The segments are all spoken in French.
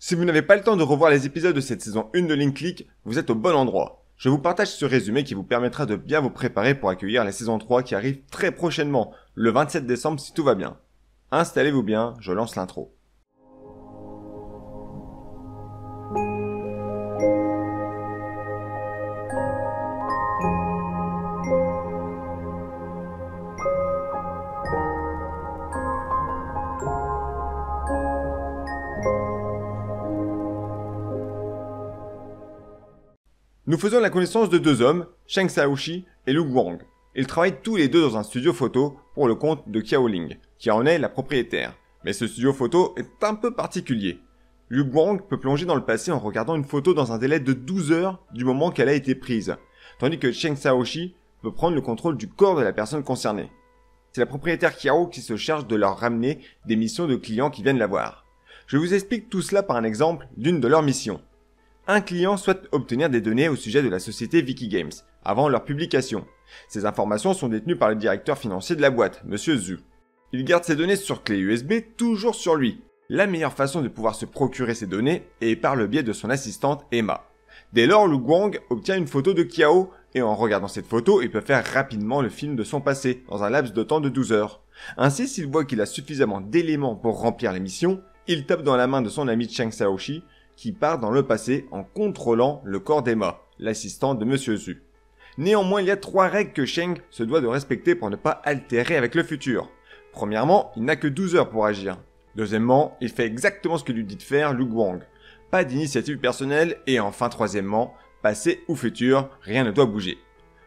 Si vous n'avez pas le temps de revoir les épisodes de cette saison 1 de Link Click, vous êtes au bon endroit. Je vous partage ce résumé qui vous permettra de bien vous préparer pour accueillir la saison 3 qui arrive très prochainement, le 27 décembre si tout va bien. Installez-vous bien, je lance l'intro. Nous faisons la connaissance de deux hommes, Cheng Xiaoxi et Lu Guang. Ils travaillent tous les deux dans un studio photo pour le compte de Qiaoling, qui en est la propriétaire. Mais ce studio photo est un peu particulier. Lu Guang peut plonger dans le passé en regardant une photo dans un délai de 12 heures du moment qu'elle a été prise, tandis que Cheng Xiaoxi peut prendre le contrôle du corps de la personne concernée. C'est la propriétaire Qiao qui se charge de leur ramener des missions de clients qui viennent la voir. Je vous explique tout cela par un exemple d'une de leurs missions. Un client souhaite obtenir des données au sujet de la société Vicky Games, avant leur publication. Ces informations sont détenues par le directeur financier de la boîte, Monsieur Zhu. Il garde ces données sur clé USB toujours sur lui. La meilleure façon de pouvoir se procurer ces données est par le biais de son assistante Emma. Dès lors, Lu Guang obtient une photo de Qiao, et en regardant cette photo, il peut faire rapidement le film de son passé, dans un laps de temps de 12 heures. Ainsi, s'il voit qu'il a suffisamment d'éléments pour remplir les missions, il tape dans la main de son ami Cheng Xiaoxi, qui part dans le passé en contrôlant le corps d'Emma, l'assistante de Monsieur Zhu. Néanmoins, il y a 3 règles que Cheng se doit de respecter pour ne pas altérer avec le futur. Premièrement, il n'a que 12 heures pour agir. Deuxièmement, il fait exactement ce que lui dit de faire Lu Guang. Pas d'initiative personnelle. Et enfin, troisièmement, passé ou futur, rien ne doit bouger.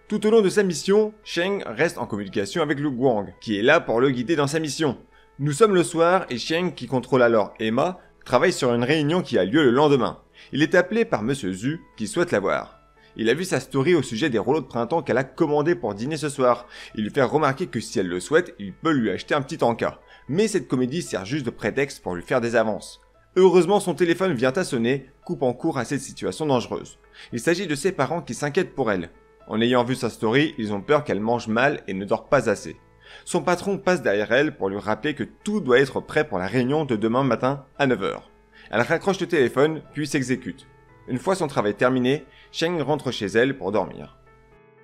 Tout au long de sa mission, Cheng reste en communication avec Lu Guang, qui est là pour le guider dans sa mission. Nous sommes le soir et Cheng, qui contrôle alors Emma, travaille sur une réunion qui a lieu le lendemain. Il est appelé par Monsieur Zhu qui souhaite la voir. Il a vu sa story au sujet des rouleaux de printemps qu'elle a commandés pour dîner ce soir. Il lui fait remarquer que si elle le souhaite, il peut lui acheter un petit encas. Mais cette comédie sert juste de prétexte pour lui faire des avances. Heureusement, son téléphone vient à sonner, coupant court à cette situation dangereuse. Il s'agit de ses parents qui s'inquiètent pour elle. En ayant vu sa story, ils ont peur qu'elle mange mal et ne dort pas assez. Son patron passe derrière elle pour lui rappeler que tout doit être prêt pour la réunion de demain matin à 9 h. Elle raccroche le téléphone, puis s'exécute. Une fois son travail terminé, Cheng rentre chez elle pour dormir.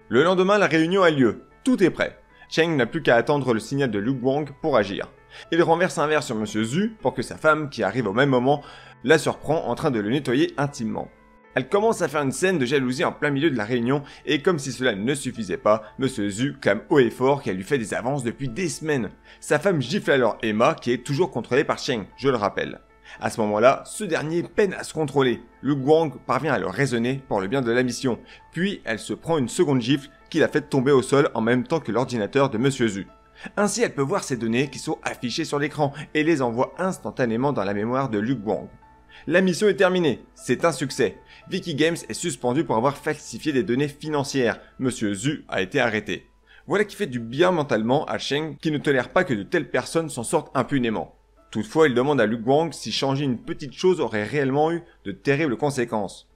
Le lendemain, la réunion a lieu. Tout est prêt. Cheng n'a plus qu'à attendre le signal de Lu Guang pour agir. Il renverse un verre sur Monsieur Zhu pour que sa femme, qui arrive au même moment, la surprend en train de le nettoyer intimement. Elle commence à faire une scène de jalousie en plein milieu de la réunion et comme si cela ne suffisait pas, Monsieur Zhu clame haut et fort qu'elle lui fait des avances depuis des semaines. Sa femme gifle alors Emma qui est toujours contrôlée par Cheng, je le rappelle. À ce moment-là, ce dernier peine à se contrôler. Lu Guang parvient à le raisonner pour le bien de la mission, puis elle se prend une seconde gifle qui la fait tomber au sol en même temps que l'ordinateur de Monsieur Zhu. Ainsi, elle peut voir ces données qui sont affichées sur l'écran et les envoie instantanément dans la mémoire de Lu Guang. La mission est terminée, c'est un succès. Vicky Games est suspendu pour avoir falsifié des données financières. Monsieur Zhu a été arrêté. Voilà qui fait du bien mentalement à Cheng qui ne tolère pas que de telles personnes s'en sortent impunément. Toutefois, il demande à Lu Guang si changer une petite chose aurait réellement eu de terribles conséquences.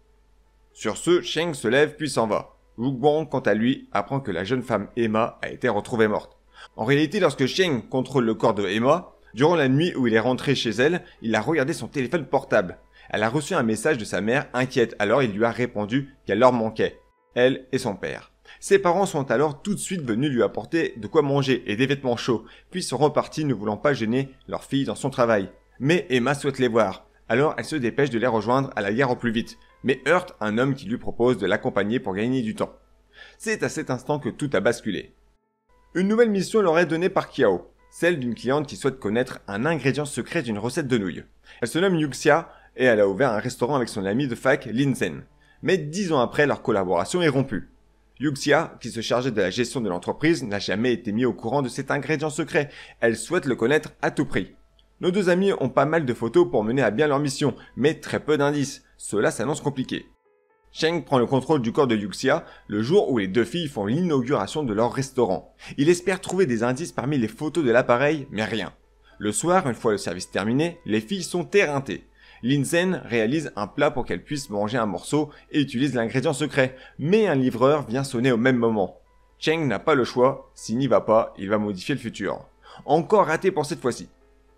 Sur ce, Cheng se lève puis s'en va. Lu Guang, quant à lui, apprend que la jeune femme Emma a été retrouvée morte. En réalité, lorsque Cheng contrôle le corps de Emma, durant la nuit où il est rentré chez elle, il a regardé son téléphone portable. Elle a reçu un message de sa mère inquiète, alors il lui a répondu qu'elle leur manquait, elle et son père. Ses parents sont alors tout de suite venus lui apporter de quoi manger et des vêtements chauds, puis sont repartis ne voulant pas gêner leur fille dans son travail. Mais Emma souhaite les voir, alors elle se dépêche de les rejoindre à la gare au plus vite, mais heurte un homme qui lui propose de l'accompagner pour gagner du temps. C'est à cet instant que tout a basculé. Une nouvelle mission leur est donnée par Qiao, celle d'une cliente qui souhaite connaître un ingrédient secret d'une recette de nouilles. Elle se nomme Yuxia et elle a ouvert un restaurant avec son ami de fac Lin Zhen. Mais 10 ans après, leur collaboration est rompue. Yuxia, qui se chargeait de la gestion de l'entreprise, n'a jamais été mis au courant de cet ingrédient secret. Elle souhaite le connaître à tout prix. Nos deux amis ont pas mal de photos pour mener à bien leur mission, mais très peu d'indices. Cela s'annonce compliqué. Cheng prend le contrôle du corps de Yuxia le jour où les deux filles font l'inauguration de leur restaurant. Il espère trouver des indices parmi les photos de l'appareil, mais rien. Le soir, une fois le service terminé, les filles sont éreintées. Lin Zhen réalise un plat pour qu'elle puisse manger un morceau et utilise l'ingrédient secret, mais un livreur vient sonner au même moment. Cheng n'a pas le choix, s'il n'y va pas, il va modifier le futur. Encore raté pour cette fois-ci.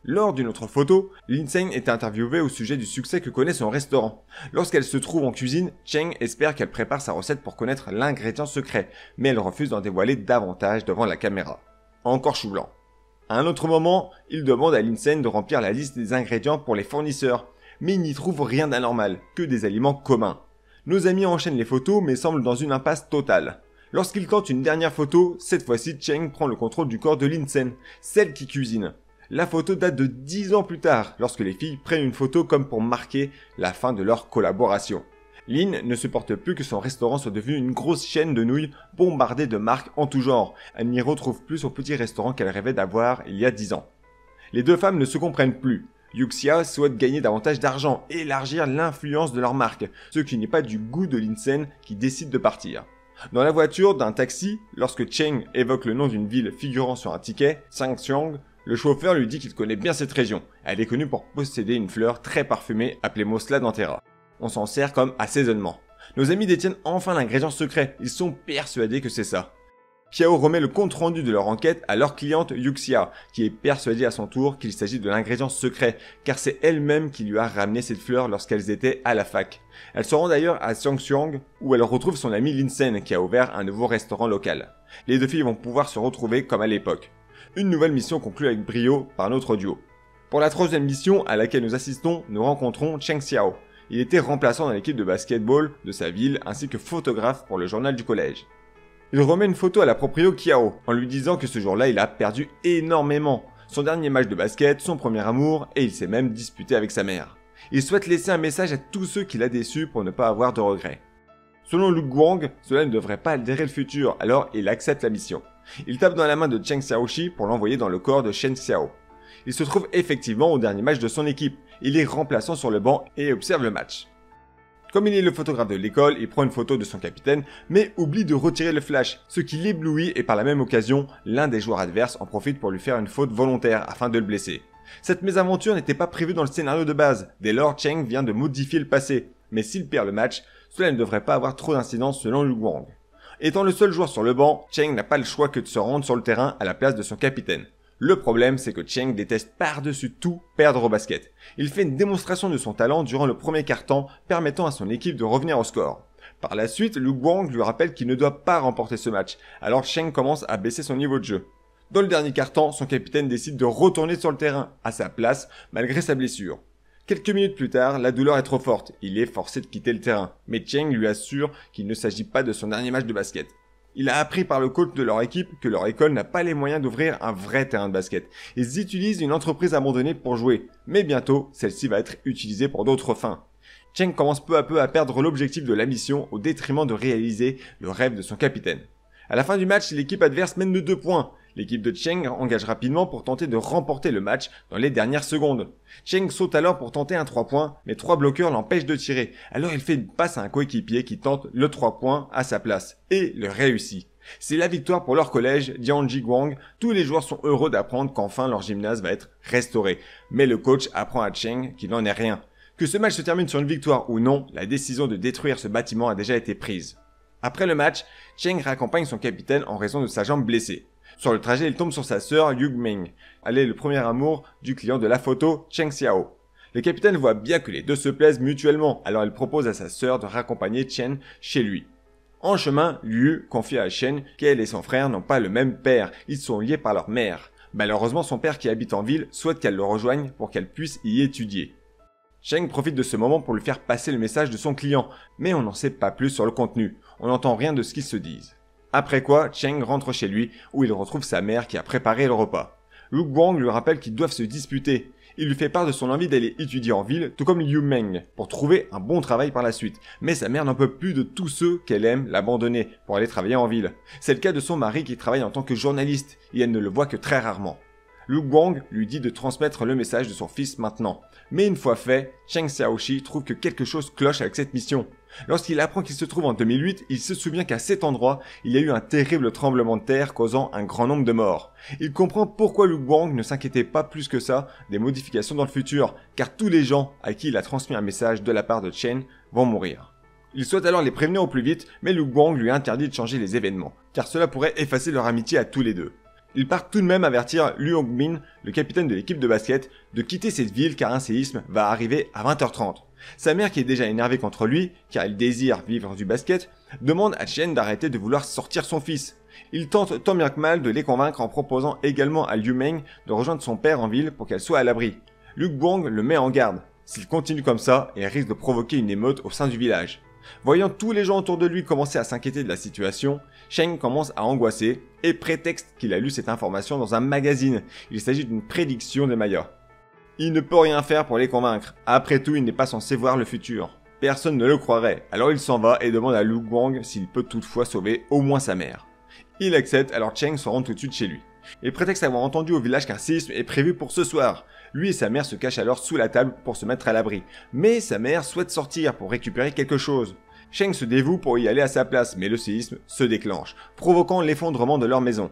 Lors d'une autre photo, Lindsay est interviewée au sujet du succès que connaît son restaurant. Lorsqu'elle se trouve en cuisine, Cheng espère qu'elle prépare sa recette pour connaître l'ingrédient secret, mais elle refuse d'en dévoiler davantage devant la caméra. Encore chou blanc. À un autre moment, il demande à Lindsay de remplir la liste des ingrédients pour les fournisseurs, mais il n'y trouve rien d'anormal, que des aliments communs. Nos amis enchaînent les photos mais semblent dans une impasse totale. Lorsqu'il tente une dernière photo, cette fois-ci Cheng prend le contrôle du corps de Lindsay, celle qui cuisine. La photo date de 10 ans plus tard, lorsque les filles prennent une photo comme pour marquer la fin de leur collaboration. Lynn ne supporte plus que son restaurant soit devenu une grosse chaîne de nouilles bombardée de marques en tout genre. Elle n'y retrouve plus son petit restaurant qu'elle rêvait d'avoir il y a 10 ans. Les deux femmes ne se comprennent plus. Yuxia souhaite gagner davantage d'argent et élargir l'influence de leur marque, ce qui n'est pas du goût de Lindsay qui décide de partir. Dans la voiture d'un taxi, lorsque Cheng évoque le nom d'une ville figurant sur un ticket, Sangxiang, le chauffeur lui dit qu'il connaît bien cette région. Elle est connue pour posséder une fleur très parfumée appelée Mosla dentera. On s'en sert comme assaisonnement. Nos amis détiennent enfin l'ingrédient secret. Ils sont persuadés que c'est ça. Kiao remet le compte-rendu de leur enquête à leur cliente Yuxia, qui est persuadée à son tour qu'il s'agit de l'ingrédient secret, car c'est elle-même qui lui a ramené cette fleur lorsqu'elles étaient à la fac. Elle se rend d'ailleurs à Sangxiang, où elle retrouve son ami Lindsay, qui a ouvert un nouveau restaurant local. Les deux filles vont pouvoir se retrouver comme à l'époque. Une nouvelle mission conclue avec brio par notre duo. Pour la troisième mission à laquelle nous assistons, nous rencontrons Cheng Xiao. Il était remplaçant dans l'équipe de basketball de sa ville ainsi que photographe pour le journal du collège. Il remet une photo à la proprio Kiao en lui disant que ce jour-là il a perdu énormément. Son dernier match de basket, son premier amour et il s'est même disputé avec sa mère. Il souhaite laisser un message à tous ceux qu'il a déçus pour ne pas avoir de regrets. Selon Lu Guang, cela ne devrait pas altérer le futur, alors il accepte la mission. Il tape dans la main de Cheng Xiaoxi pour l'envoyer dans le corps de Shen Xiao. Il se trouve effectivement au dernier match de son équipe. Il est remplaçant sur le banc et observe le match. Comme il est le photographe de l'école, il prend une photo de son capitaine, mais oublie de retirer le flash, ce qui l'éblouit et par la même occasion, l'un des joueurs adverses en profite pour lui faire une faute volontaire afin de le blesser. Cette mésaventure n'était pas prévue dans le scénario de base, dès lors Cheng vient de modifier le passé, mais s'il perd le match, cela ne devrait pas avoir trop d'incidence selon Lu Guang. Étant le seul joueur sur le banc, Cheng n'a pas le choix que de se rendre sur le terrain à la place de son capitaine. Le problème, c'est que Cheng déteste par-dessus tout perdre au basket. Il fait une démonstration de son talent durant le premier quart-temps, permettant à son équipe de revenir au score. Par la suite, Lu Guang lui rappelle qu'il ne doit pas remporter ce match, alors Cheng commence à baisser son niveau de jeu. Dans le dernier quart-temps, son capitaine décide de retourner sur le terrain, à sa place, malgré sa blessure. Quelques minutes plus tard, la douleur est trop forte, il est forcé de quitter le terrain, mais Cheng lui assure qu'il ne s'agit pas de son dernier match de basket. Il a appris par le coach de leur équipe que leur école n'a pas les moyens d'ouvrir un vrai terrain de basket. Ils utilisent une entreprise abandonnée pour jouer, mais bientôt, celle-ci va être utilisée pour d'autres fins. Cheng commence peu à peu à perdre l'objectif de la mission au détriment de réaliser le rêve de son capitaine. À la fin du match, l'équipe adverse mène de 2 points. L'équipe de Cheng engage rapidement pour tenter de remporter le match dans les dernières secondes. Cheng saute alors pour tenter un 3 points, mais 3 bloqueurs l'empêchent de tirer. Alors il fait une passe à un coéquipier qui tente le 3 points à sa place, et le réussit. C'est la victoire pour leur collège, Dianji Guang. Tous les joueurs sont heureux d'apprendre qu'enfin leur gymnase va être restauré. Mais le coach apprend à Cheng qu'il n'en est rien. Que ce match se termine sur une victoire ou non, la décision de détruire ce bâtiment a déjà été prise. Après le match, Cheng raccompagne son capitaine en raison de sa jambe blessée. Sur le trajet, il tombe sur sa sœur, Yu Ming. Elle est le premier amour du client de la photo, Cheng Xiao. Le capitaine voit bien que les deux se plaisent mutuellement, alors il propose à sa sœur de raccompagner Chen chez lui. En chemin, Liu confie à Chen qu'elle et son frère n'ont pas le même père, ils sont liés par leur mère. Malheureusement, son père qui habite en ville souhaite qu'elle le rejoigne pour qu'elle puisse y étudier. Cheng profite de ce moment pour lui faire passer le message de son client, mais on n'en sait pas plus sur le contenu, on n'entend rien de ce qu'ils se disent. Après quoi, Cheng rentre chez lui, où il retrouve sa mère qui a préparé le repas. Lu Guang lui rappelle qu'ils doivent se disputer. Il lui fait part de son envie d'aller étudier en ville, tout comme Liu Meng, pour trouver un bon travail par la suite. Mais sa mère n'en peut plus de tous ceux qu'elle aime l'abandonner pour aller travailler en ville. C'est le cas de son mari qui travaille en tant que journaliste, et elle ne le voit que très rarement. Lu Guang lui dit de transmettre le message de son fils maintenant. Mais une fois fait, Cheng Xiaoxi trouve que quelque chose cloche avec cette mission. Lorsqu'il apprend qu'il se trouve en 2008, il se souvient qu'à cet endroit, il y a eu un terrible tremblement de terre causant un grand nombre de morts. Il comprend pourquoi Lu Guang ne s'inquiétait pas plus que ça des modifications dans le futur, car tous les gens à qui il a transmis un message de la part de Chen vont mourir. Il souhaite alors les prévenir au plus vite, mais Lu Guang lui interdit de changer les événements, car cela pourrait effacer leur amitié à tous les deux. Il part tout de même avertir Liu Hongbin, le capitaine de l'équipe de basket, de quitter cette ville car un séisme va arriver à 20h30. Sa mère, qui est déjà énervée contre lui, car elle désire vivre du basket, demande à Chen d'arrêter de vouloir sortir son fils. Il tente tant bien que mal de les convaincre en proposant également à Liu Meng de rejoindre son père en ville pour qu'elle soit à l'abri. Lu Guang le met en garde. S'il continue comme ça, il risque de provoquer une émeute au sein du village. Voyant tous les gens autour de lui commencer à s'inquiéter de la situation, Sheng commence à angoisser et prétexte qu'il a lu cette information dans un magazine. Il s'agit d'une prédiction des Mayas. Il ne peut rien faire pour les convaincre. Après tout, il n'est pas censé voir le futur. Personne ne le croirait, alors il s'en va et demande à Lu Guang s'il peut toutefois sauver au moins sa mère. Il accepte, alors Cheng se rend tout de suite chez lui. Il prétexte avoir entendu au village qu'un séisme est prévu pour ce soir. Lui et sa mère se cachent alors sous la table pour se mettre à l'abri. Mais sa mère souhaite sortir pour récupérer quelque chose. Sheng se dévoue pour y aller à sa place, mais le séisme se déclenche, provoquant l'effondrement de leur maison.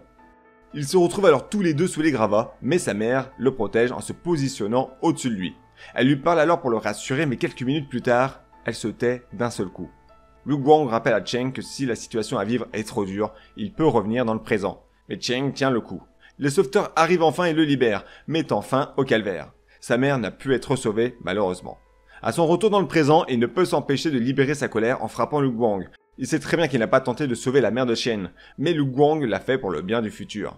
Ils se retrouvent alors tous les deux sous les gravats, mais sa mère le protège en se positionnant au-dessus de lui. Elle lui parle alors pour le rassurer, mais quelques minutes plus tard, elle se tait d'un seul coup. Lu Guang rappelle à Cheng que si la situation à vivre est trop dure, il peut revenir dans le présent. Mais Cheng tient le coup. Les sauveteurs arrivent enfin et le libèrent, mettant fin au calvaire. Sa mère n'a pu être sauvée, malheureusement. À son retour dans le présent, il ne peut s'empêcher de libérer sa colère en frappant Lu Guang. Il sait très bien qu'il n'a pas tenté de sauver la mère de Shen, mais Lu Guang l'a fait pour le bien du futur.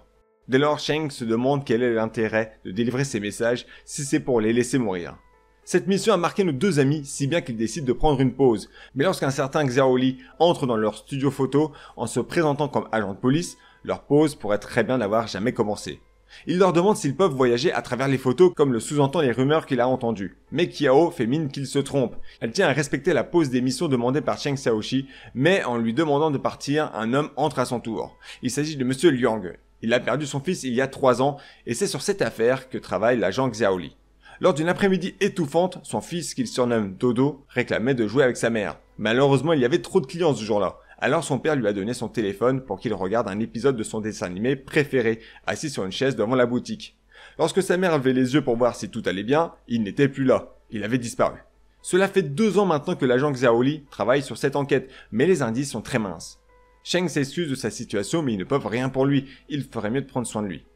Dès lors, Sheng se demande quel est l'intérêt de délivrer ses messages si c'est pour les laisser mourir. Cette mission a marqué nos deux amis, si bien qu'ils décident de prendre une pause. Mais lorsqu'un certain Xiao Li entre dans leur studio photo en se présentant comme agent de police, leur pause pourrait très bien n'avoir jamais commencé. Il leur demande s'ils peuvent voyager à travers les photos comme le sous-entend les rumeurs qu'il a entendues. Mais Kiao fait mine qu'il se trompe. Elle tient à respecter la pause d'émission demandée par Cheng Xiaoxi, mais en lui demandant de partir, un homme entre à son tour. Il s'agit de Monsieur Liang. Il a perdu son fils il y a 3 ans, et c'est sur cette affaire que travaille l'agent Xiao Li. Lors d'une après-midi étouffante, son fils, qu'il surnomme Dodo, réclamait de jouer avec sa mère. Malheureusement, il y avait trop de clients ce jour-là. Alors son père lui a donné son téléphone pour qu'il regarde un épisode de son dessin animé préféré, assis sur une chaise devant la boutique. Lorsque sa mère levait les yeux pour voir si tout allait bien, il n'était plus là. Il avait disparu. Cela fait 2 ans maintenant que l'agent Xiao Li travaille sur cette enquête, mais les indices sont très minces. Sheng s'excuse de sa situation, mais ils ne peuvent rien pour lui. Il ferait mieux de prendre soin de lui.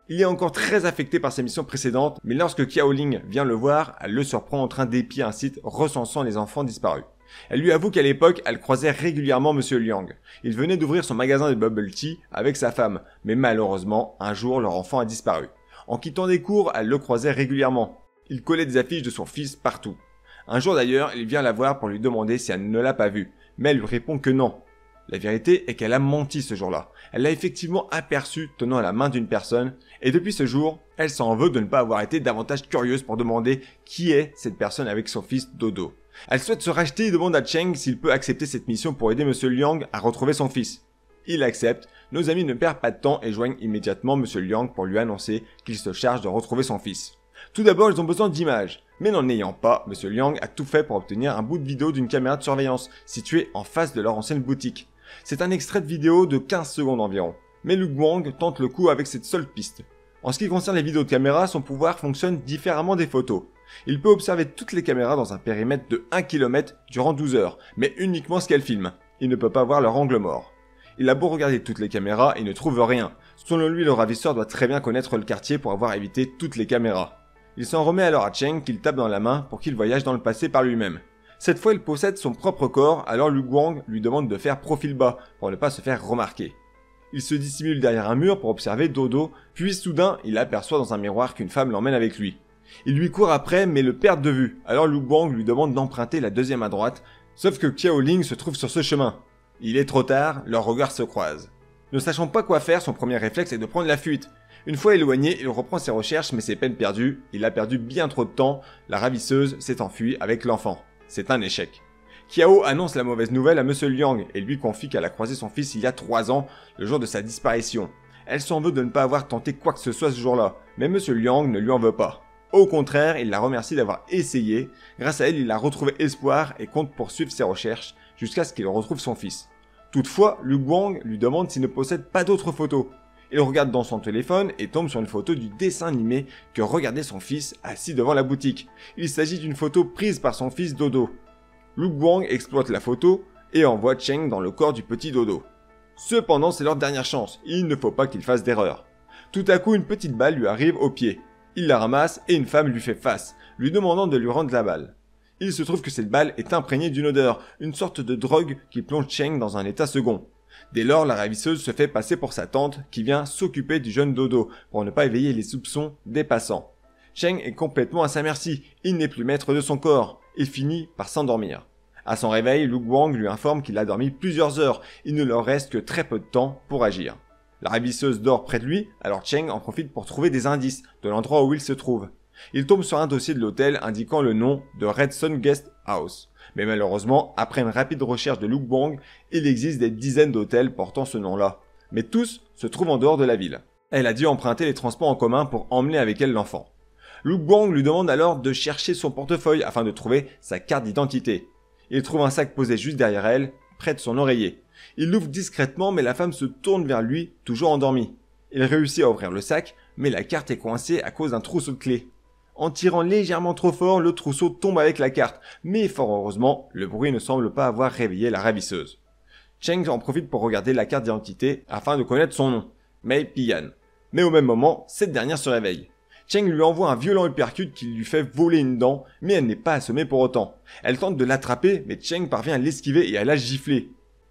Il est encore très affecté par sa mission précédente, mais lorsque Qiao Ling vient le voir, elle le surprend en train d'épier un site recensant les enfants disparus. Elle lui avoue qu'à l'époque, elle croisait régulièrement Monsieur Liang. Il venait d'ouvrir son magasin de bubble tea avec sa femme, mais malheureusement, un jour, leur enfant a disparu. En quittant des cours, elle le croisait régulièrement. Il collait des affiches de son fils partout. Un jour d'ailleurs, il vient la voir pour lui demander si elle ne l'a pas vu, mais elle lui répond que non. La vérité est qu'elle a menti ce jour-là. Elle l'a effectivement aperçu tenant la main d'une personne, et depuis ce jour, elle s'en veut de ne pas avoir été davantage curieuse pour demander qui est cette personne avec son fils Dodo. Elle souhaite se racheter et demande à Cheng s'il peut accepter cette mission pour aider Monsieur Liang à retrouver son fils. Il accepte, nos amis ne perdent pas de temps et joignent immédiatement Monsieur Liang pour lui annoncer qu'il se charge de retrouver son fils. Tout d'abord, ils ont besoin d'images, mais n'en ayant pas, Monsieur Liang a tout fait pour obtenir un bout de vidéo d'une caméra de surveillance située en face de leur ancienne boutique. C'est un extrait de vidéo de 15 secondes environ, mais Lu Guang tente le coup avec cette seule piste. En ce qui concerne les vidéos de caméra, son pouvoir fonctionne différemment des photos. Il peut observer toutes les caméras dans un périmètre de 1 km durant 12 heures, mais uniquement ce qu'elles filment. Il ne peut pas voir leur angle mort. Il a beau regarder toutes les caméras, il ne trouve rien. Selon lui, le ravisseur doit très bien connaître le quartier pour avoir évité toutes les caméras. Il s'en remet alors à Cheng qu'il tape dans la main pour qu'il voyage dans le passé par lui-même. Cette fois, il possède son propre corps, alors Lu Guang lui demande de faire profil bas pour ne pas se faire remarquer. Il se dissimule derrière un mur pour observer Dodo, puis soudain, il aperçoit dans un miroir qu'une femme l'emmène avec lui. Il lui court après, mais le perd de vue, alors Lu Guang lui demande d'emprunter la deuxième à droite, sauf que Qiao Ling se trouve sur ce chemin. Il est trop tard, leurs regards se croisent. Ne sachant pas quoi faire, son premier réflexe est de prendre la fuite. Une fois éloigné, il reprend ses recherches, mais c'est peine perdue, il a perdu bien trop de temps, la ravisseuse s'est enfuie avec l'enfant. C'est un échec. Qiao annonce la mauvaise nouvelle à Monsieur Liang et lui confie qu'elle a croisé son fils il y a 3 ans, le jour de sa disparition. Elle s'en veut de ne pas avoir tenté quoi que ce soit ce jour-là, mais Monsieur Liang ne lui en veut pas. Au contraire, il la remercie d'avoir essayé. Grâce à elle, il a retrouvé espoir et compte poursuivre ses recherches jusqu'à ce qu'il retrouve son fils. Toutefois, Lu Guang lui demande s'il ne possède pas d'autres photos. Il regarde dans son téléphone et tombe sur une photo du dessin animé que regardait son fils assis devant la boutique. Il s'agit d'une photo prise par son fils Dodo. Lu Guang exploite la photo et envoie Cheng dans le corps du petit Dodo. Cependant, c'est leur dernière chance, il ne faut pas qu'il fasse d'erreur. Tout à coup, une petite balle lui arrive au pied. Il la ramasse et une femme lui fait face, lui demandant de lui rendre la balle. Il se trouve que cette balle est imprégnée d'une odeur, une sorte de drogue qui plonge Cheng dans un état second. Dès lors, la ravisseuse se fait passer pour sa tante qui vient s'occuper du jeune Dodo pour ne pas éveiller les soupçons des passants. Cheng est complètement à sa merci, il n'est plus maître de son corps, et finit par s'endormir. À son réveil, Lu Guang lui informe qu'il a dormi plusieurs heures, il ne leur reste que très peu de temps pour agir. La ravisseuse dort près de lui, alors Cheng en profite pour trouver des indices de l'endroit où il se trouve. Il tombe sur un dossier de l'hôtel indiquant le nom de Red Sun Guest House. Mais malheureusement, après une rapide recherche de Lu Guang, il existe des dizaines d'hôtels portant ce nom-là. Mais tous se trouvent en dehors de la ville. Elle a dû emprunter les transports en commun pour emmener avec elle l'enfant. Lu Guang lui demande alors de chercher son portefeuille afin de trouver sa carte d'identité. Il trouve un sac posé juste derrière elle, près de son oreiller. Il l'ouvre discrètement mais la femme se tourne vers lui, toujours endormie. Il réussit à ouvrir le sac, mais la carte est coincée à cause d'un trousseau de clés. En tirant légèrement trop fort, le trousseau tombe avec la carte, mais fort heureusement, le bruit ne semble pas avoir réveillé la ravisseuse. Cheng en profite pour regarder la carte d'identité afin de connaître son nom, Mei Pian. Mais au même moment, cette dernière se réveille. Cheng lui envoie un violent uppercut qui lui fait voler une dent, mais elle n'est pas assommée pour autant. Elle tente de l'attraper, mais Cheng parvient à l'esquiver et à la gifler.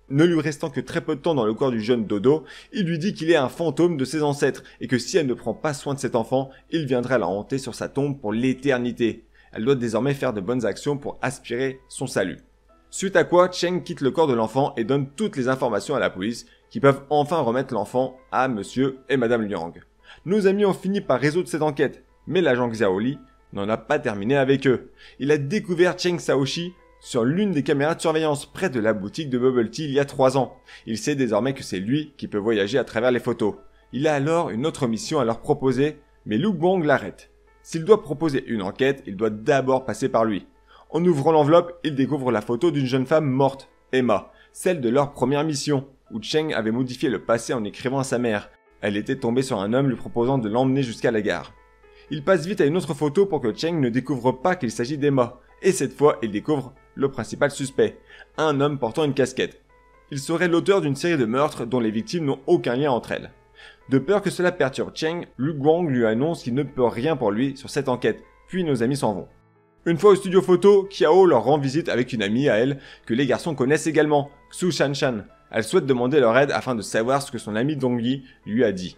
Ne lui restant que très peu de temps dans le corps du jeune Dodo, il lui dit qu'il est un fantôme de ses ancêtres et que si elle ne prend pas soin de cet enfant, il viendra la hanter sur sa tombe pour l'éternité. Elle doit désormais faire de bonnes actions pour aspirer son salut. Suite à quoi, Cheng quitte le corps de l'enfant et donne toutes les informations à la police qui peuvent enfin remettre l'enfant à monsieur et madame Liang. Nos amis ont fini par résoudre cette enquête, mais l'agent Xiaoli n'en a pas terminé avec eux. Il a découvert Cheng Xiaoxi sur l'une des caméras de surveillance près de la boutique de Bubble Tea il y a 3 ans. Il sait désormais que c'est lui qui peut voyager à travers les photos. Il a alors une autre mission à leur proposer, mais Lu Guang l'arrête. S'il doit proposer une enquête, il doit d'abord passer par lui. En ouvrant l'enveloppe, il découvre la photo d'une jeune femme morte, Emma, celle de leur première mission, où Cheng avait modifié le passé en écrivant à sa mère. Elle était tombée sur un homme lui proposant de l'emmener jusqu'à la gare. Il passe vite à une autre photo pour que Cheng ne découvre pas qu'il s'agit d'Emma, et cette fois, il découvre le principal suspect, un homme portant une casquette. Il serait l'auteur d'une série de meurtres dont les victimes n'ont aucun lien entre elles. De peur que cela perturbe Cheng, Lu Guang lui annonce qu'il ne peut rien pour lui sur cette enquête, puis nos amis s'en vont. Une fois au studio photo, Kiao leur rend visite avec une amie à elle que les garçons connaissent également, Xu Shanshan. Elle souhaite demander leur aide afin de savoir ce que son ami Dongyi lui a dit.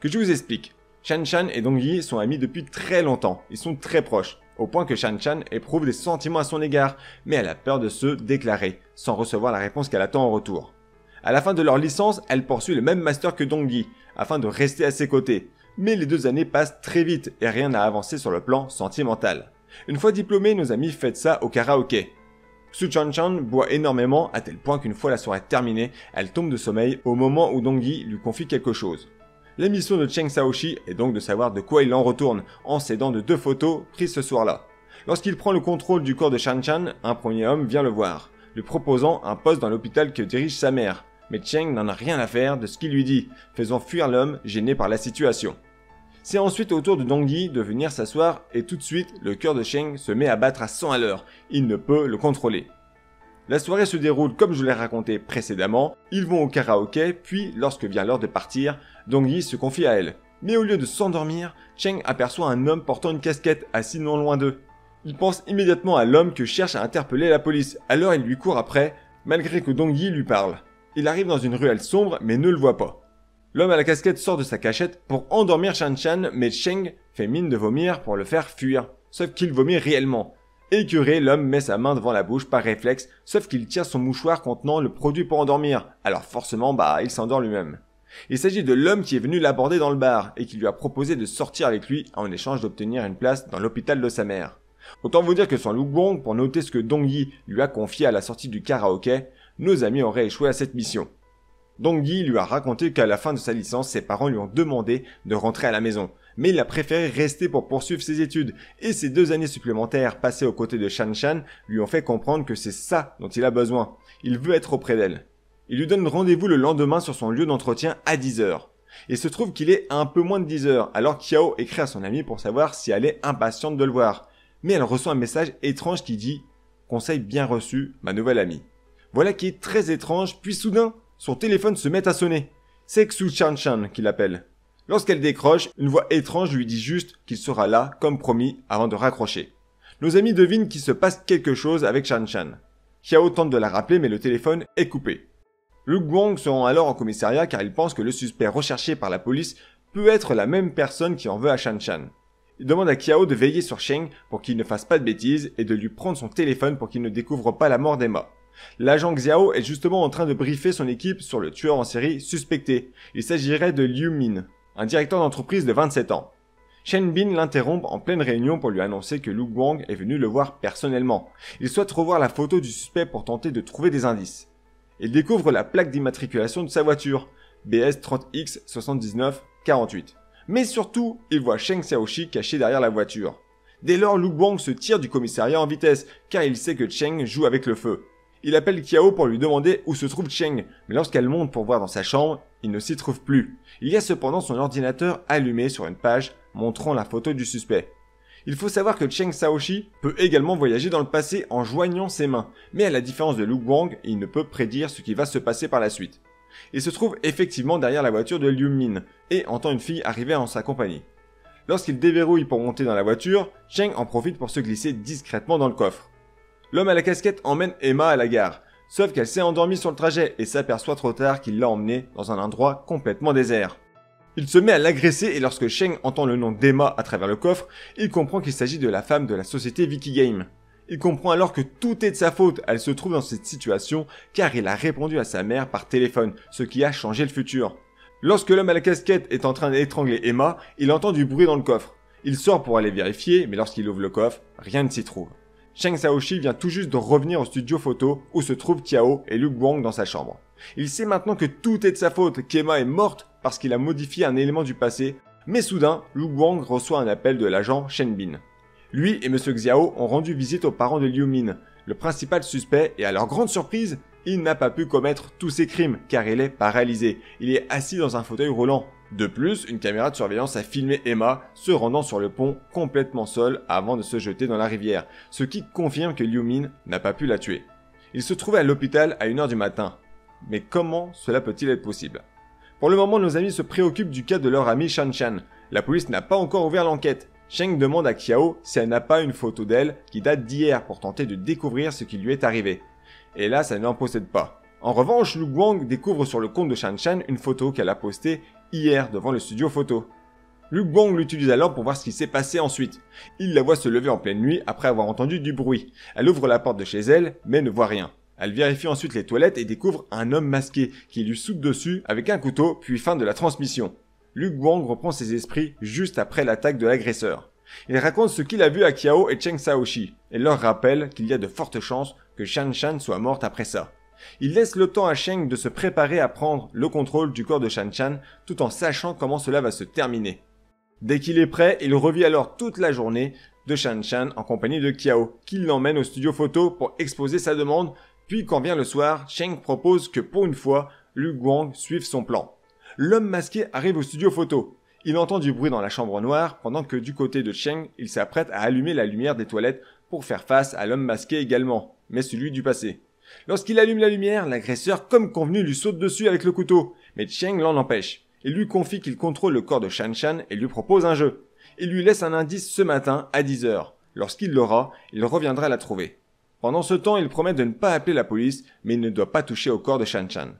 Que je vous explique. Shanshan et Dongyi sont amis depuis très longtemps, ils sont très proches, au point que Shanshan éprouve des sentiments à son égard, mais elle a peur de se déclarer, sans recevoir la réponse qu'elle attend en retour. À la fin de leur licence, elle poursuit le même master que Dongyi, afin de rester à ses côtés. Mais les 2 années passent très vite et rien n'a avancé sur le plan sentimental. Une fois diplômée, nos amis fêtent ça au karaoké. Xu Shanshan boit énormément à tel point qu'une fois la soirée terminée, elle tombe de sommeil au moment où Dongyi lui confie quelque chose. La mission de Cheng Xiaoxi est donc de savoir de quoi il en retourne, en s'aidant de 2 photos prises ce soir-là. Lorsqu'il prend le contrôle du corps de Shanshan, un premier homme vient le voir, lui proposant un poste dans l'hôpital que dirige sa mère. Mais Cheng n'en a rien à faire de ce qu'il lui dit, faisant fuir l'homme gêné par la situation. C'est ensuite au tour de Dongyi de venir s'asseoir et tout de suite, le cœur de Cheng se met à battre à 100 à l'heure. Il ne peut le contrôler. La soirée se déroule comme je l'ai raconté précédemment. Ils vont au karaoké, puis lorsque vient l'heure de partir, Dongyi se confie à elle. Mais au lieu de s'endormir, Cheng aperçoit un homme portant une casquette assis non loin d'eux. Il pense immédiatement à l'homme que cherche à interpeller la police, alors il lui court après, malgré que Dongyi lui parle. Il arrive dans une ruelle sombre mais ne le voit pas. L'homme à la casquette sort de sa cachette pour endormir Shanshan, mais Cheng fait mine de vomir pour le faire fuir, sauf qu'il vomit réellement. Écœuré, l'homme met sa main devant la bouche par réflexe, sauf qu'il tire son mouchoir contenant le produit pour endormir, alors forcément, il s'endort lui-même. Il s'agit de l'homme qui est venu l'aborder dans le bar et qui lui a proposé de sortir avec lui en échange d'obtenir une place dans l'hôpital de sa mère. Autant vous dire que sans Lu Guang, pour noter ce que Dongyi lui a confié à la sortie du karaoké, nos amis auraient échoué à cette mission. Dongyi lui a raconté qu'à la fin de sa licence, ses parents lui ont demandé de rentrer à la maison. Mais il a préféré rester pour poursuivre ses études. Et ces 2 années supplémentaires passées aux côtés de Shanshan lui ont fait comprendre que c'est ça dont il a besoin. Il veut être auprès d'elle. Il lui donne rendez-vous le lendemain sur son lieu d'entretien à 10h. Il se trouve qu'il est à un peu moins de 10h, alors Kiao écrit à son amie pour savoir si elle est impatiente de le voir. Mais elle reçoit un message étrange qui dit « Conseil bien reçu, ma nouvelle amie ». Voilà qui est très étrange, puis soudain, son téléphone se met à sonner. C'est Xu Shanshan qui l'appelle. Lorsqu'elle décroche, une voix étrange lui dit juste qu'il sera là, comme promis, avant de raccrocher. Nos amis devinent qu'il se passe quelque chose avec Shan Shan. Xiao tente de la rappeler mais le téléphone est coupé. Lu Guang se rend alors au commissariat car il pense que le suspect recherché par la police peut être la même personne qui en veut à Shan Shan. Il demande à Xiao de veiller sur Sheng pour qu'il ne fasse pas de bêtises et de lui prendre son téléphone pour qu'il ne découvre pas la mort d'Emma. L'agent Xiao est justement en train de briefer son équipe sur le tueur en série suspecté. Il s'agirait de Liu Min, un directeur d'entreprise de 27 ans. Shen Bin l'interrompt en pleine réunion pour lui annoncer que Lu Guang est venu le voir personnellement. Il souhaite revoir la photo du suspect pour tenter de trouver des indices. Il découvre la plaque d'immatriculation de sa voiture, BS 30X 7948. Mais surtout, il voit Sheng Xiaoxi caché derrière la voiture. Dès lors, Lu Guang se tire du commissariat en vitesse, car il sait que Cheng joue avec le feu. Il appelle Xiao pour lui demander où se trouve Cheng, mais lorsqu'elle monte pour voir dans sa chambre, il ne s'y trouve plus. Il y a cependant son ordinateur allumé sur une page montrant la photo du suspect. Il faut savoir que Sheng Xiaoxi peut également voyager dans le passé en joignant ses mains, mais à la différence de Lu Guang, il ne peut prédire ce qui va se passer par la suite. Il se trouve effectivement derrière la voiture de Liu Min et entend une fille arriver en sa compagnie. Lorsqu'il déverrouille pour monter dans la voiture, Cheng en profite pour se glisser discrètement dans le coffre. L'homme à la casquette emmène Emma à la gare, sauf qu'elle s'est endormie sur le trajet et s'aperçoit trop tard qu'il l'a emmenée dans un endroit complètement désert. Il se met à l'agresser et lorsque Cheng entend le nom d'Emma à travers le coffre, il comprend qu'il s'agit de la femme de la société Vicky Game. Il comprend alors que tout est de sa faute, elle se trouve dans cette situation car il a répondu à sa mère par téléphone, ce qui a changé le futur. Lorsque l'homme à la casquette est en train d'étrangler Emma, il entend du bruit dans le coffre. Il sort pour aller vérifier, mais lorsqu'il ouvre le coffre, rien ne s'y trouve. Sheng Xiaoxi vient tout juste de revenir au studio photo où se trouvent Xiao et Lu Guang dans sa chambre. Il sait maintenant que tout est de sa faute, qu'Emma est morte parce qu'il a modifié un élément du passé, mais soudain, Lu Guang reçoit un appel de l'agent Shen Bin. Lui et Monsieur Xiao ont rendu visite aux parents de Liu Min, le principal suspect, et à leur grande surprise, il n'a pas pu commettre tous ses crimes car il est paralysé. Il est assis dans un fauteuil roulant. De plus, une caméra de surveillance a filmé Emma se rendant sur le pont complètement seule avant de se jeter dans la rivière, ce qui confirme que Liu Min n'a pas pu la tuer. Il se trouvait à l'hôpital à 1h du matin. Mais comment cela peut-il être possible? Pour le moment, nos amis se préoccupent du cas de leur ami Shan Shan. La police n'a pas encore ouvert l'enquête. Cheng demande à Xiao si elle n'a pas une photo d'elle qui date d'hier pour tenter de découvrir ce qui lui est arrivé. Et là, ça ne l'en possède pas. En revanche, Lu Guang découvre sur le compte de Shan Shan une photo qu'elle a postée hier devant le studio photo. Lu Guang l'utilise alors pour voir ce qui s'est passé ensuite. Il la voit se lever en pleine nuit après avoir entendu du bruit. Elle ouvre la porte de chez elle, mais ne voit rien. Elle vérifie ensuite les toilettes et découvre un homme masqué qui lui saute dessus avec un couteau, puis fin de la transmission. Lu Guang reprend ses esprits juste après l'attaque de l'agresseur. Il raconte ce qu'il a vu à Xiao et Sheng Xiaoxi et leur rappelle qu'il y a de fortes chances que Shan Shan soit morte après ça. Il laisse le temps à Sheng de se préparer à prendre le contrôle du corps de Shan Shan tout en sachant comment cela va se terminer. Dès qu'il est prêt, il revit alors toute la journée de Shan Shan en compagnie de Xiao, qui l'emmène au studio photo pour exposer sa demande, puis quand vient le soir, Sheng propose que pour une fois, Lu Guang suive son plan. L'homme masqué arrive au studio photo. Il entend du bruit dans la chambre noire, pendant que du côté de Sheng, il s'apprête à allumer la lumière des toilettes pour faire face à l'homme masqué également, mais celui du passé. Lorsqu'il allume la lumière, l'agresseur, comme convenu, lui saute dessus avec le couteau, mais Cheng l'en empêche. Il lui confie qu'il contrôle le corps de Shan Shan et lui propose un jeu. Il lui laisse un indice ce matin à 10h. Lorsqu'il l'aura, il reviendra la trouver. Pendant ce temps, il promet de ne pas appeler la police, mais il ne doit pas toucher au corps de Shan Shan.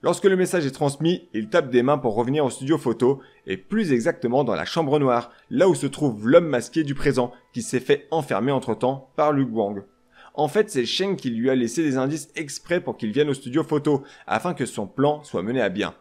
Lorsque le message est transmis, il tape des mains pour revenir au studio photo, et plus exactement dans la chambre noire, là où se trouve l'homme masqué du présent, qui s'est fait enfermer entre-temps par Lu Guang. En fait, c'est Sheng qui lui a laissé des indices exprès pour qu'il vienne au studio photo, afin que son plan soit mené à bien.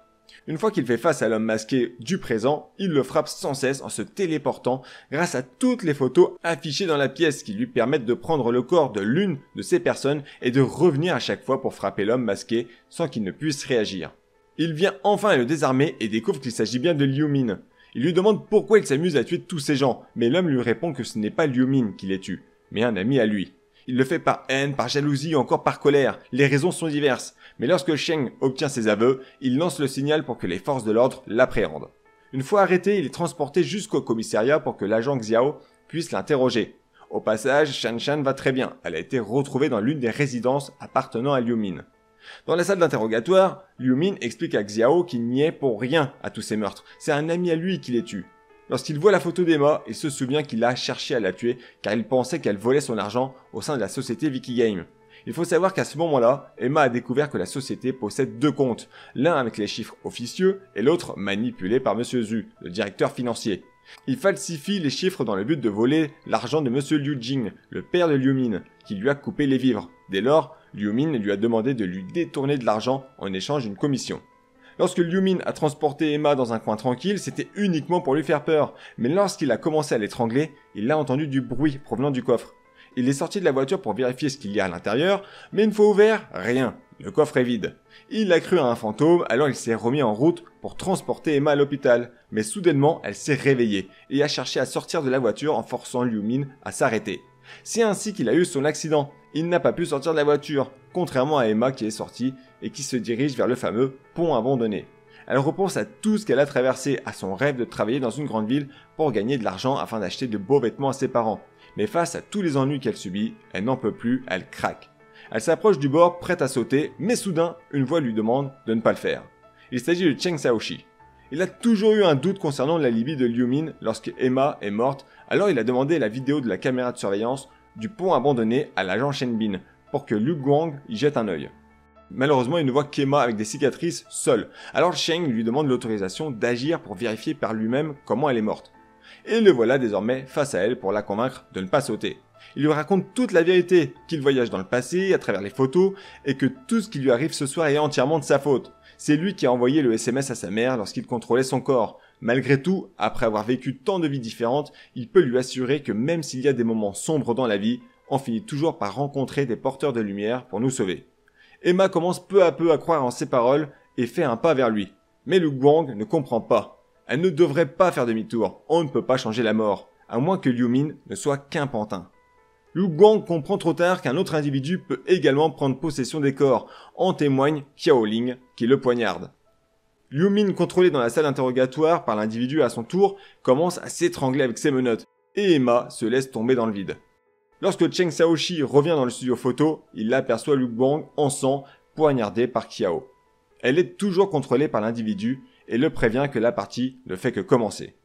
Une fois qu'il fait face à l'homme masqué du présent, il le frappe sans cesse en se téléportant grâce à toutes les photos affichées dans la pièce qui lui permettent de prendre le corps de l'une de ces personnes et de revenir à chaque fois pour frapper l'homme masqué sans qu'il ne puisse réagir. Il vient enfin à le désarmer et découvre qu'il s'agit bien de Liu Min. Il lui demande pourquoi il s'amuse à tuer tous ces gens, mais l'homme lui répond que ce n'est pas Liu Min qui les tue, mais un ami à lui. Il le fait par haine, par jalousie ou encore par colère. Les raisons sont diverses. Mais lorsque Sheng obtient ses aveux, il lance le signal pour que les forces de l'ordre l'appréhendent. Une fois arrêté, il est transporté jusqu'au commissariat pour que l'agent Xiao puisse l'interroger. Au passage, Shan Shan va très bien. Elle a été retrouvée dans l'une des résidences appartenant à Liu Min. Dans la salle d'interrogatoire, Liu Min explique à Xiao qu'il n'y est pour rien à tous ces meurtres. C'est un ami à lui qui les tue. Lorsqu'il voit la photo d'Emma, il se souvient qu'il a cherché à la tuer car il pensait qu'elle volait son argent au sein de la société Vicky Game. Il faut savoir qu'à ce moment-là, Emma a découvert que la société possède deux comptes, l'un avec les chiffres officieux et l'autre manipulé par Monsieur Zhu, le directeur financier. Il falsifie les chiffres dans le but de voler l'argent de Monsieur Liu Jing, le père de Liu Min, qui lui a coupé les vivres. Dès lors, Liu Min lui a demandé de lui détourner de l'argent en échange d'une commission. Lorsque Liu Min a transporté Emma dans un coin tranquille, c'était uniquement pour lui faire peur, mais lorsqu'il a commencé à l'étrangler, il a entendu du bruit provenant du coffre. Il est sorti de la voiture pour vérifier ce qu'il y a à l'intérieur, mais une fois ouvert, rien. Le coffre est vide. Il a cru à un fantôme, alors il s'est remis en route pour transporter Emma à l'hôpital. Mais soudainement, elle s'est réveillée et a cherché à sortir de la voiture en forçant Liu Min à s'arrêter. C'est ainsi qu'il a eu son accident. Il n'a pas pu sortir de la voiture, contrairement à Emma qui est sortie et qui se dirige vers le fameux pont abandonné. Elle repense à tout ce qu'elle a traversé, à son rêve de travailler dans une grande ville pour gagner de l'argent afin d'acheter de beaux vêtements à ses parents. Mais face à tous les ennuis qu'elle subit, elle n'en peut plus, elle craque. Elle s'approche du bord, prête à sauter, mais soudain, une voix lui demande de ne pas le faire. Il s'agit de Cheng Xiaoxi. Il a toujours eu un doute concernant l'alibi de Liu Min lorsque Emma est morte, alors il a demandé la vidéo de la caméra de surveillance du pont abandonné à l'agent Shen Bin pour que Liu Guang y jette un œil. Malheureusement, il ne voit qu'Emma avec des cicatrices seule, alors Cheng lui demande l'autorisation d'agir pour vérifier par lui-même comment elle est morte. Et le voilà désormais face à elle pour la convaincre de ne pas sauter. Il lui raconte toute la vérité, qu'il voyage dans le passé, à travers les photos, et que tout ce qui lui arrive ce soir est entièrement de sa faute. C'est lui qui a envoyé le SMS à sa mère lorsqu'il contrôlait son corps. Malgré tout, après avoir vécu tant de vies différentes, il peut lui assurer que même s'il y a des moments sombres dans la vie, on finit toujours par rencontrer des porteurs de lumière pour nous sauver. Emma commence peu à peu à croire en ses paroles et fait un pas vers lui. Mais Liu Guang ne comprend pas. Elle ne devrait pas faire demi-tour, on ne peut pas changer la mort, à moins que Liu Min ne soit qu'un pantin. Liu Guang comprend trop tard qu'un autre individu peut également prendre possession des corps, en témoigne Qiao Ling qui le poignarde. Liu Min, contrôlé dans la salle d'interrogatoire par l'individu à son tour, commence à s'étrangler avec ses menottes, et Emma se laisse tomber dans le vide. Lorsque Cheng Xiaoxi revient dans le studio photo, il aperçoit Liu Guang en sang, poignardé par Qiao. Elle est toujours contrôlée par l'individu, et le prévient que la partie ne fait que commencer.